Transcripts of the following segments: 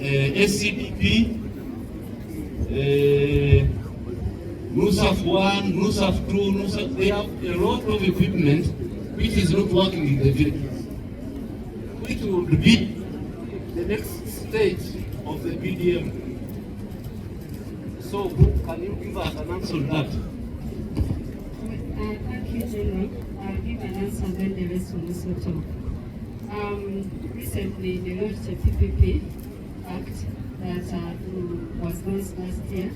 SCDP, NUSAF 1, NUSAF 2, NUSAF, they have a lot of equipment which is not working in the villages, which would be the next stage of the BDM. So, can you give us an answer on that? Thank you, General. I'll give an answer and then the rest will also talk. Recently, they launched a PPP Act that was launched last year.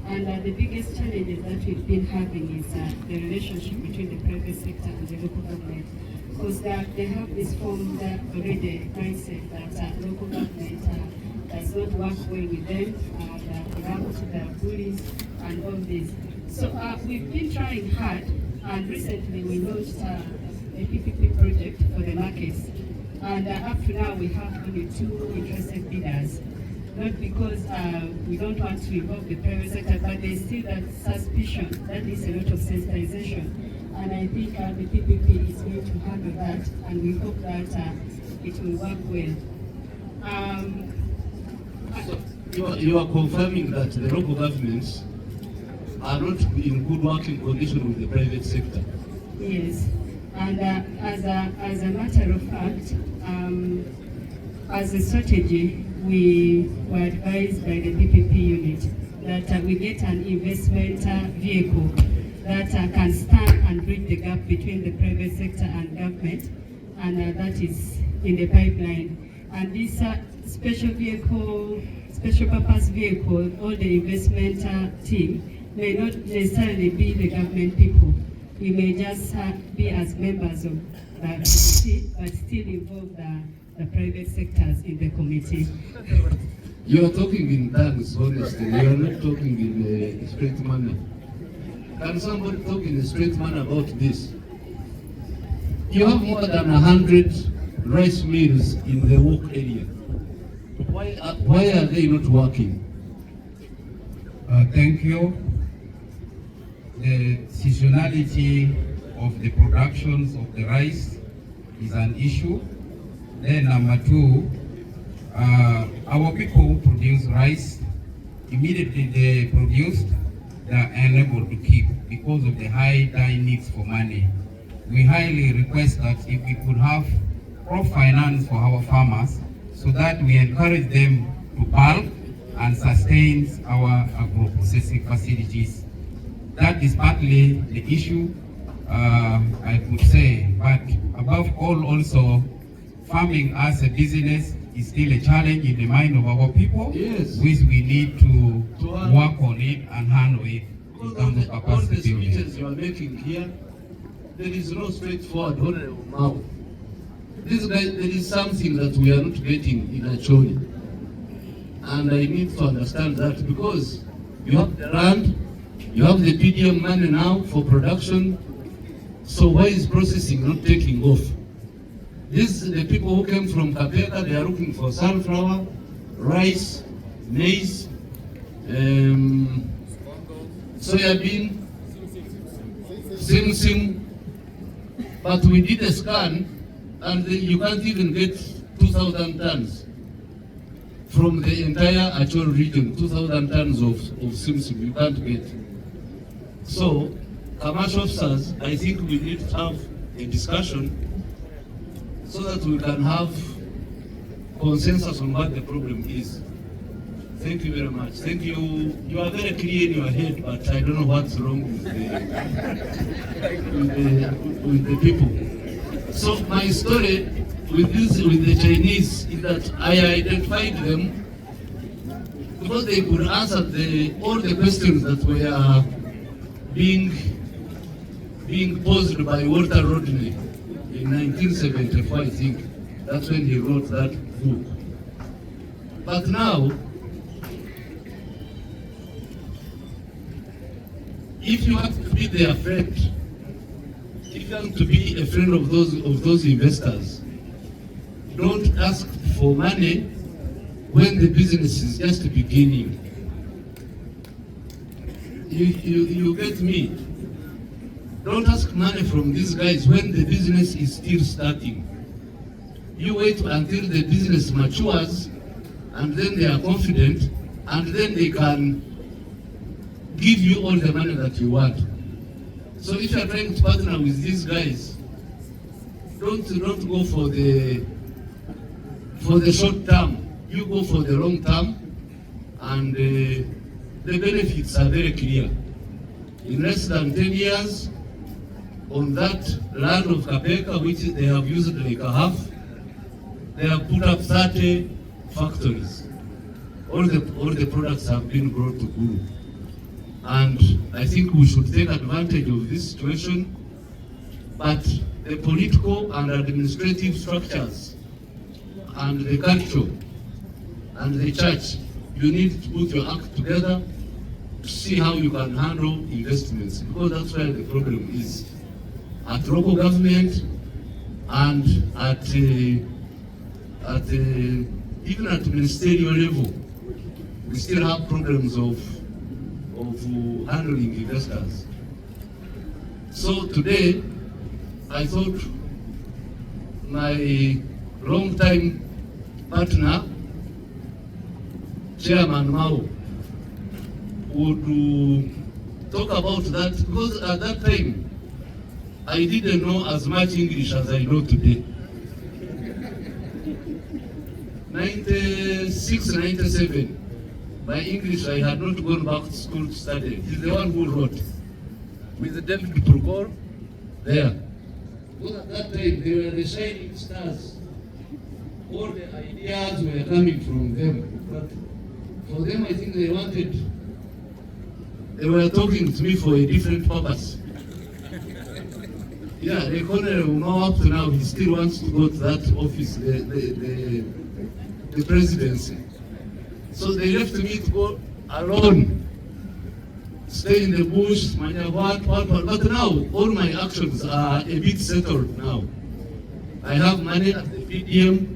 And the biggest challenges that we've been having is the relationship between the private sector and the local government. Because they have this form that already mindset that local government does not work well with them, they have to their bullies and all this. So we've been trying hard, and recently we launched a PPP project for the markets. And up to now we have only 2 interested bidders. Not because we don't want to involve the private sector, but there's still that suspicion that is a lot of sensitization. And I think the PPP is going to handle that, and we hope that it will work well. So you are confirming that the local governments are not in good working condition with the private sector? Yes, and as a matter of fact, as a strategy, we were advised by the PPP unit that we get an investment vehicle that can stand and bridge the gap between the private sector and government, and that is in the pipeline. And this special purpose vehicle, all the investment team may not necessarily be the government people. We may just be as members of the committee, but still involve the private sectors in the committee. You are talking in tongues, honestly. You are not talking in a straight manner. Can somebody talk in a straight manner about this? You have more than 100 rice mills in the work area. Why are they not working? Thank you. The seasonality of the productions of the rice is an issue. Then number 2, our people who produce rice, immediately they produced, they are unable to keep because of the high needs for money. We highly request that if we could have crop finance for our farmers, so that we encourage them to bulk and sustain our agro-processing facilities. That is partly the issue, I could say, but above all also, farming as a business is still a challenge in the mind of our people, yes, which we need to work on it and handle it in terms of all the capacity building. speeches you are making here, there is no straightforward honorable mouth. This guy, there is something that we are not getting in Acholi. And I need to understand that, because you have the land, you have the PDM money now for production, so why is processing not taking off? The people who came from Kapeka, they are looking for sunflower, rice, maize, soybean, sim, but we did a scan and you can't even get 2,000 tons from the entire Achol region. 2,000 tons of sim you can't get. So, commercial officers, I think we need to have a discussion so that we can have consensus on what the problem is. Thank you very much. Thank you. You are very clear in your head, but I don't know what's wrong with the people. So my story with the Chinese is that I identified them because they could answer all the questions that were being posed by Walter Rodney in 1974, I think. That's when he wrote that book. But now, if you have to be their friend, if you have to be a friend of those investors, don't ask for money when the business is just beginning. You get me? Don't ask money from these guys when the business is still starting. You wait until the business matures, and then they are confident, and then they can give you all the money that you want. So if you are trying to partner with these guys, don't go for the short term. You go for the long term, and the benefits are very clear. In less than 10 years, on that land of Kapeka, which they have used like a half, they have put up 30 factories. All the products have been brought to Gulu. And I think we should take advantage of this situation. But the political and administrative structures and the culture and the church, you need to put your act together to see how you can handle investments, because that's where the problem is. At local government and even at ministerial level, we still have problems of handling investors. So today, I thought my long-time partner, Chairman Mao, would talk about that, because at that time, I didn't know as much English as I know today. 96, 97, my English, I had not gone back to school to study. He's the one who wrote, with David Procor, there. Because at that time, they were the shining stars. All the ideas were coming from them. But for them, I think they were talking to me for a different purpose. Yeah, the colonel, now up to now, he still wants to go to that office, the presidency. So they left me to go alone, stay in the bush, but now all my actions are a bit settled now. I have money at the PDM,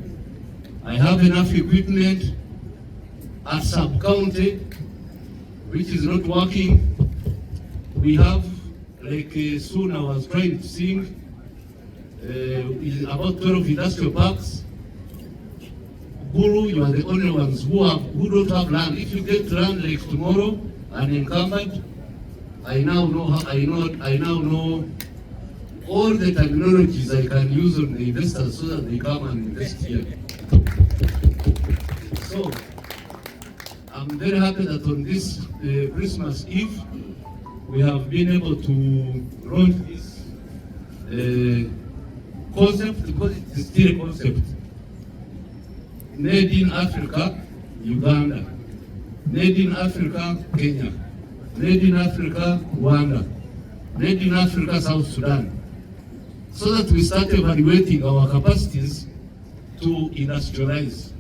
I have enough equipment at sub-county, which is not working. We have, like soon I was trying to sing, about 12 industrial parks. Guru, you are the only ones who don't have land. If you get land like tomorrow, unencumbered, I now know all the technologies I can use on the investors so that they come and invest here. So I'm very happy that on this Christmas Eve, we have been able to launch this concept, because it is still a concept. Made in Africa, Uganda. Made in Africa, Kenya. Made in Africa, Rwanda. Made in Africa, South Sudan. So that we start evaluating our capacities to industrialize.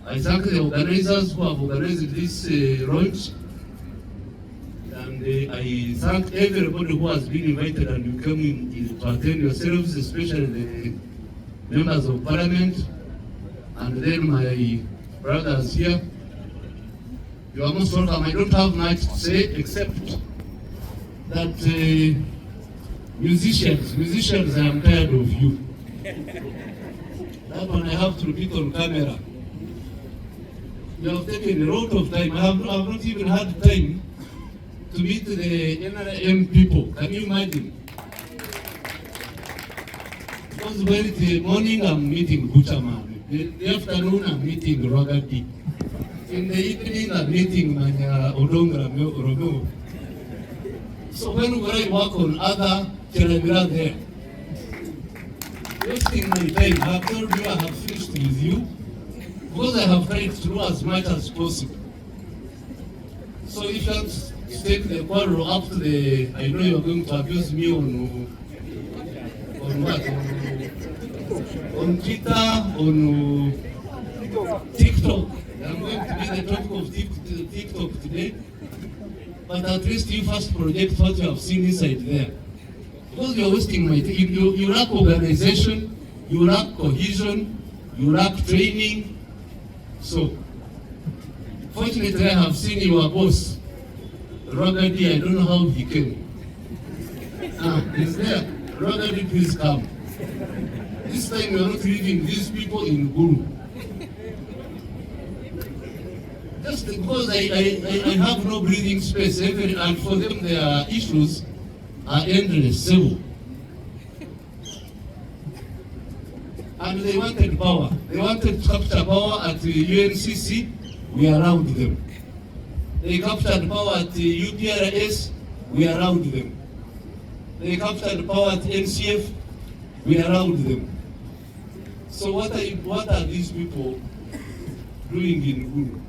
I thank the organizers who have organized this launch. And I thank everybody who has been invited and you came in to attend yourselves, especially the members of parliament, and then my brothers here. You are most welcome. I don't have much to say except that musicians, I am tired of you. That one I have to repeat on camera. You have taken a lot of time. I have not even had time to meet the NRM people. Can you imagine? Because when the morning I'm meeting Butcherman, the afternoon I'm meeting Rogati, in the evening I'm meeting Odongra Romeo. So when I work on other Cherabira there, wasting my time, I have told you I have finished with you, because I have tried to do as much as possible. So if you have to take the quarrel up to the, I know you are going to abuse me on what? On Twitter, on TikTok. I'm going to be the topic of TikTok today. But at least you first project what you have seen inside there. Because you are wasting my time. You lack organization, you lack cohesion, you lack training. So, fortunately I have seen your boss, Rogadi. I don't know how he came. He's there. Rogadi, please come. This time we are not leaving these people in Guru. Just because I have no breathing space, and for them their issues are endless, civil. And they wanted power. They wanted to capture power at the UNCC, we allowed them. They captured power at the UPRS, we allowed them. They captured power at NCF, we allowed them. So what are these people doing in Gulu?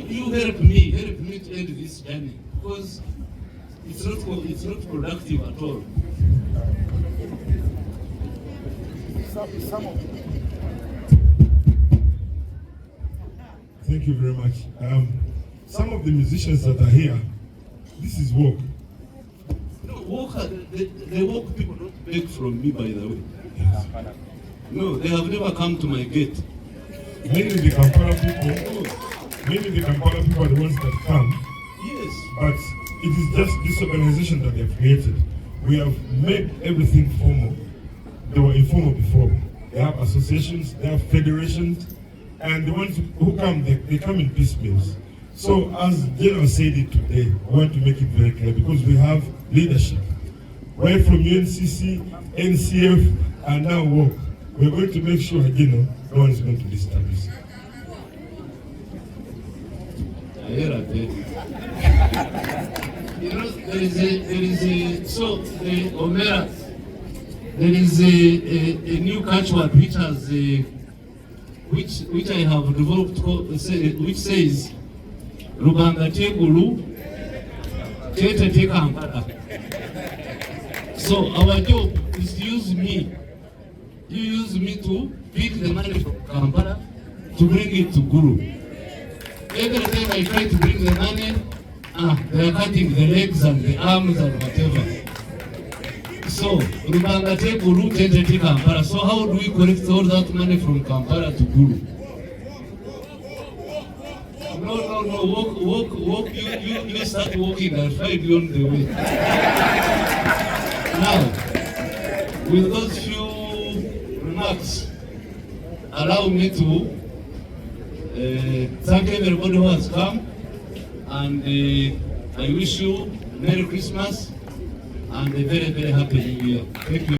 You help me to end this journey, because it's not productive at all. Thank you very much. Some of the musicians that are here, this is work. No, the work people don't beg from me, by the way. Yes. No, they have never come to my gate. Mainly the Kampala people, are the ones that come. Yes. But it is just this organization that they have created. We have made everything formal. They were informal before. They have associations, they have federations, and the ones who come, they come in piecemeals. So as General said it today, we want to make it very clear because we have leadership. Right from UNCC, NCF, and now WOC. We're going to make sure, no one is going to disturb us. You know, there is a new catchword which has which I have developed which says Rubanga Tegulu Tete Tekampara. So our job is to use me. You use me to pick the money from Kampala to bring it to Gulu. Every time I try to bring the money, they are cutting the legs and the arms and whatever. So, Rubanga take Gulu, take Kampala. So how do we collect all that money from Kampala to Gulu? No, walk, you start walking, I'll find you on the way. Now, with those few remarks, allow me to thank everybody who has come, and I wish you Merry Christmas and a very, very happy New Year. Thank you.